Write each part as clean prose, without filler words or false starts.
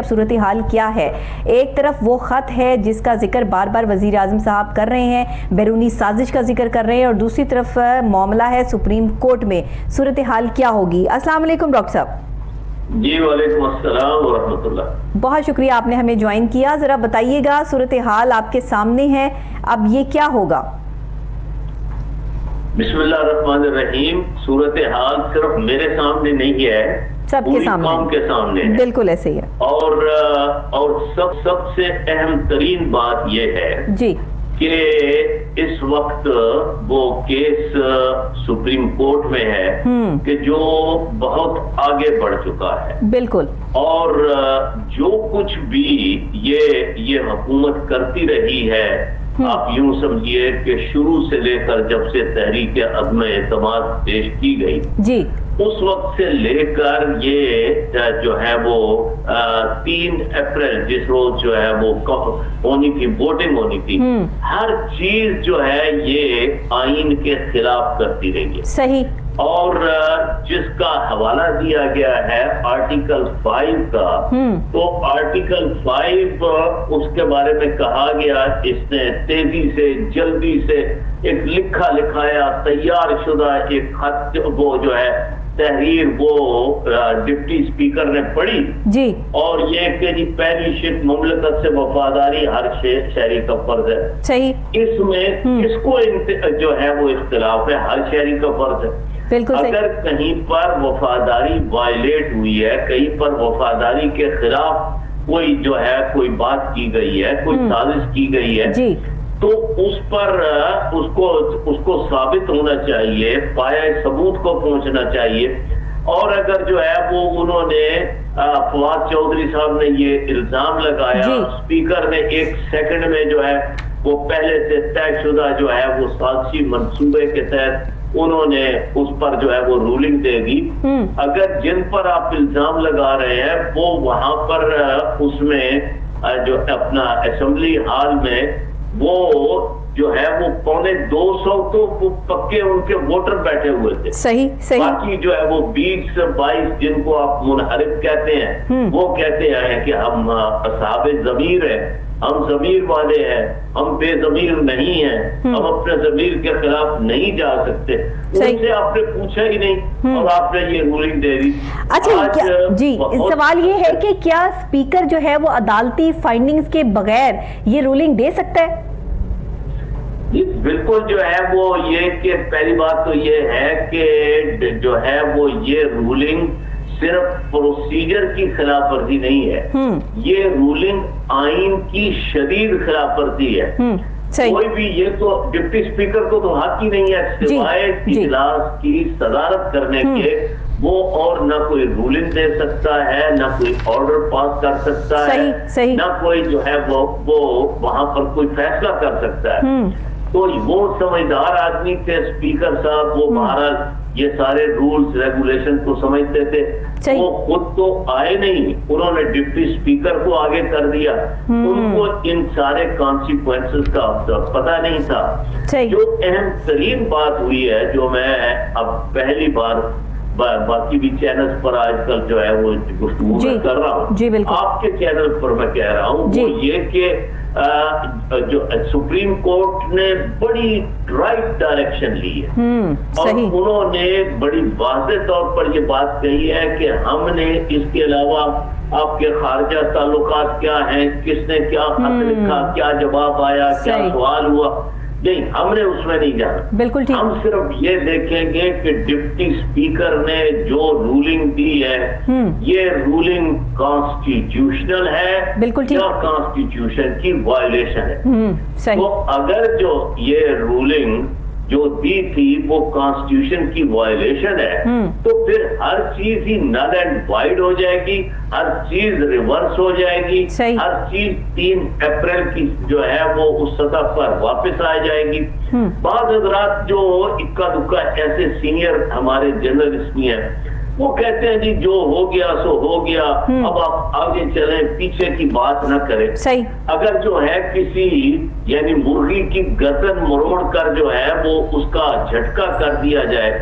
صورتحال کیا ہے؟ ایک طرف وہ خط ہے جس کا ذکر بار بار وزیر اعظم صاحب کر رہے ہیں، بیرونی سازش کا ذکر کر رہے ہیں، اور دوسری طرف معاملہ ہے سپریم کورٹ میں، صورتحال کیا ہوگی؟ السلام علیکم ڈاکٹر صاحب۔ جی وعلیکم السلام ورحمۃ اللہ۔ بہت شکریہ آپ نے ہمیں جوائن کیا۔ ذرا بتائیے گا، صورتحال آپ کے سامنے ہے، اب یہ کیا ہوگا؟ بسم اللہ الرحمن الرحیم۔ صورتحال صرف میرے سامنے نہیں ہے، سب کے سامنے، قوم کے سامنے ہے، بالکل ایسے ہی ہے۔ اور سب سے اہم ترین بات یہ ہے جی کہ اس وقت وہ کیس سپریم کورٹ میں ہے کہ جو بہت آگے بڑھ چکا ہے، بالکل، اور جو کچھ بھی یہ حکومت کرتی رہی ہے، آپ یوں سمجھیے کہ شروع سے لے کر جب سے تحریک عدم اعتماد پیش کی گئی، جی، اس وقت سے لے کر یہ جو ہے وہ 3 اپریل جس روز جو ہے وہ ہونی تھی، ووٹنگ ہونی تھی، ہر چیز جو ہے یہ آئین کے خلاف کرتی رہی ہے۔ صحیح۔ اور جس کا حوالہ دیا گیا ہے آرٹیکل 5 کا، تو آرٹیکل 5 اس کے بارے میں کہا گیا، اس نے تیزی سے جلدی سے ایک لکھا لکھایا تیار شدہ ایک خط وہ جو ہے تحریر وہ ڈپٹی اسپیکر نے پڑھی، جی، اور یہ کہ جی پہلی شرط مملکت سے وفاداری ہر شہری کا فرض ہے۔ صحیح۔ اس میں کس کو جو ہے وہ اختلاف ہے؟ ہر شہری کا فرض ہے۔ اگر کہیں پر وفاداری وائلیٹ ہوئی ہے، کہیں پر وفاداری کے خلاف کوئی جو ہے کوئی بات کی گئی ہے، کوئی سازش کی گئی ہے، تو اس پر اس کو ثابت ہونا چاہیے، پایہ ثبوت کو پہنچنا چاہیے۔ اور اگر جو ہے وہ انہوں نے فواد چودھری صاحب نے یہ الزام لگایا، اسپیکر نے 1 سیکنڈ میں جو ہے وہ پہلے سے طے شدہ جو ہے وہ سازشی منصوبے کے تحت انہوں نے اس پر جو ہے وہ رولنگ دے دی۔ اگر جن پر آپ الزام لگا رہے ہیں وہ وہاں پر اس میں جو اپنا اسمبلی ہال میں وہ جو ہے وہ 250 تو پکے ان کے ووٹر بیٹھے ہوئے تھے۔ صحیح صحیح۔ باقی جو ہے وہ 20-22 جن کو آپ منحرف کہتے ہیں، وہ کہتے ہیں کہ ہم اصحاب ضمیر ہیں، ہم ضمیر والے ہیں، ہم بے ضمیر نہیں ہیں، ہم اپنے ضمیر کے خلاف نہیں جا سکتے۔ ان سے آپ نے پوچھا ہی نہیں اور آپ نے یہ رولنگ دے دی۔ اچھا جی، سوال یہ ہے کہ کیا اسپیکر جو ہے وہ عدالتی فائنڈنگز کے بغیر یہ رولنگ دے سکتا ہے؟ بالکل، جو ہے وہ یہ کہ پہلی بات تو یہ ہے کہ جو ہے وہ یہ رولنگ صرف پروسیجر کی خلاف ورزی نہیں ہے، یہ رولنگ آئین کی شدید خلاف ورزی ہے۔ کوئی بھی یہ تو ڈپٹی اسپیکر کو تو حق ہی نہیں ہے سوائے اجلاس کی صدارت کرنے کے، وہ اور نہ کوئی رولنگ دے سکتا ہے، نہ کوئی آرڈر پاس کر سکتا ہے، نہ کوئی جو ہے وہ وہاں پر کوئی فیصلہ کر سکتا ہے۔ تو وہ سمجھدار آدمی تھے اسپیکر صاحب، وہ بہرحال یہ سارے رولز ریگولیشن کو سمجھتے تھے، وہ خود تو آئے نہیں، انہوں نے ڈپٹی اسپیکر کو آگے کر دیا، ان کو ان سارے کانسیکوینسز کا پتہ نہیں تھا۔ جو اہم ترین بات ہوئی ہے، جو میں اب پہلی بار باقی بھی چینلز پر آج کل جو ہے وہ گفتگو کر رہا ہوں، آپ کے چینل پر میں کہہ رہا ہوں، وہ یہ کہ جو سپریم کورٹ نے بڑی رائٹ ڈائریکشن لی ہے، اور انہوں نے بڑی واضح طور پر یہ بات کہی ہے کہ ہم نے اس کے علاوہ آپ کے خارجہ تعلقات کیا ہیں، کس نے کیا خط لکھا، کیا جواب آیا، کیا سوال ہوا، نہیں، ہم نے اس میں نہیں جانا۔ بالکل ٹھیک، ہم صرف یہ دیکھیں گے کہ ڈپٹی اسپیکر نے جو رولنگ دی ہے یہ رولنگ کانسٹیٹیوشنل ہے، بالکل ٹھیک، یا کانسٹیٹیوشن کی وائلیشن ہے۔ تو اگر جو یہ رولنگ جو دی تھی وہ کانسٹیٹیوشن کی وائلیشن ہے، تو پھر ہر چیز ہی نل اینڈ وائڈ ہو جائے گی، ہر چیز ریورس ہو جائے گی، ہر چیز 3 اپریل کی جو ہے وہ اس سطح پر واپس آ جائے گی۔ بعض حضرات جو اکا دکا ایسے سینئر ہمارے جرنلسٹ بھی ہیں، وہ کہتے ہیں جی جو ہو گیا سو ہو گیا، اب آپ آگے چلیں، پیچھے کی بات نہ کریں۔ صحیح۔ اگر جو ہے کسی یعنی مرغی کی گردن مروڑ کر جو ہے وہ اس کا جھٹکا کر دیا جائے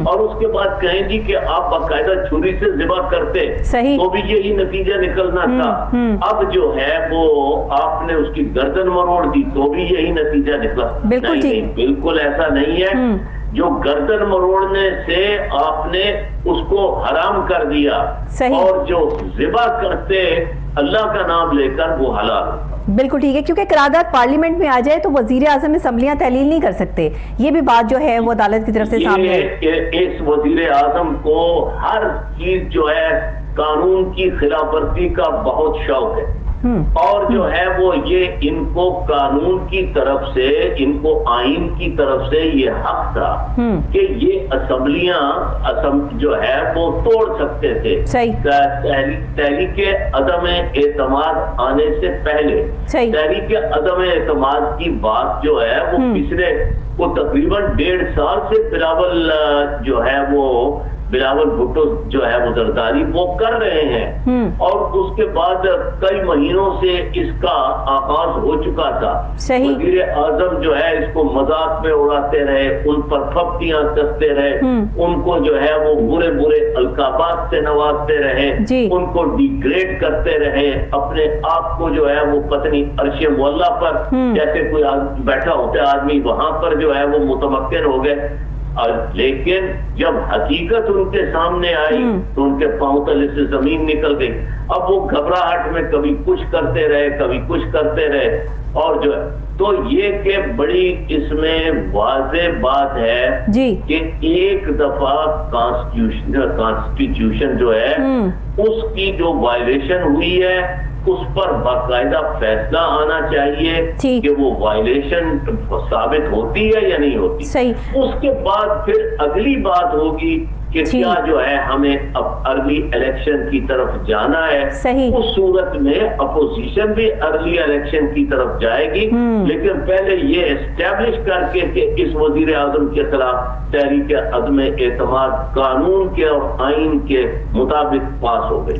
اور اس کے بعد کہیں جی کہ آپ باقاعدہ چھری سے ذبح کرتے تو بھی یہی نتیجہ نکلنا تھا، اب جو ہے وہ آپ نے اس کی گردن مروڑ دی تو بھی یہی نتیجہ نکلا۔ نہیں، بالکل ایسا نہیں ہے۔ جو گردن مروڑنے سے آپ نے اس کو حرام کر دیا اور جو ذبح کرتے اللہ کا نام لے کر وہ حلال ہوتا۔ بالکل ٹھیک ہے، کیونکہ قرارداد پارلیمنٹ میں آ جائے تو وزیر اعظم اسمبلیاں تحلیل نہیں کر سکتے، یہ بھی بات جو ہے وہ عدالت کی طرف سے سامنے ہے۔ اس وزیر اعظم کو ہر چیز جو ہے قانون کی خلاف ورزی کا بہت شوق ہے، اور جو ہے وہ یہ ان کو قانون کی طرف سے، ان کو آئین کی طرف سے یہ حق تھا کہ یہ اسمبلیاں جو ہے وہ توڑ سکتے تھے تحریک عدم اعتماد آنے سے پہلے۔ تحریک عدم اعتماد کی بات جو ہے وہ پچھلے وہ تقریباً 1.5 سال سے بلاول بھٹو جو ہے وہ زرداری وہ کر رہے ہیں، اور اس کے بعد کئی مہینوں سے اس کا آغاز ہو چکا تھا۔ وزیر اعظم جو ہے اس کو مذاق میں اڑاتے رہے، ان پر پھپتیاں کستے رہے، ان کو جو ہے وہ برے برے القابات سے نوازتے رہے، ان کو ڈیگریڈ کرتے رہے، اپنے آپ کو جو ہے وہ پتنی عرش مولا پر جیسے کوئی بیٹھا ہوتا ہے آدمی وہاں پر جو ہے وہ متمکن ہو گئے۔ لیکن جب حقیقت ان کے سامنے آئی تو ان کے پاؤں تلے سے زمین نکل گئی۔ اب وہ گھبراہٹ میں کبھی کچھ کرتے رہے، کبھی کچھ کرتے رہے، اور جو ہے تو یہ کہ بڑی اس میں واضح بات ہے کہ ایک دفعہ کانسٹیٹیوشن جو ہے اس کی جو وائلیشن ہوئی ہے اس پر باقاعدہ فیصلہ آنا چاہیے کہ وہ وائلیشن ثابت ہوتی ہے یا نہیں ہوتی۔ اس کے بعد پھر اگلی بات ہوگی کہ کیا جو ہے ہمیں اب ارلی الیکشن کی طرف جانا ہے۔ اس صورت میں اپوزیشن بھی ارلی الیکشن کی طرف جائے گی، لیکن پہلے یہ اسٹیبلش کر کے کہ اس وزیر اعظم کے خلاف تحریک عدم اعتماد قانون کے اور آئین کے مطابق پاس ہو گئی۔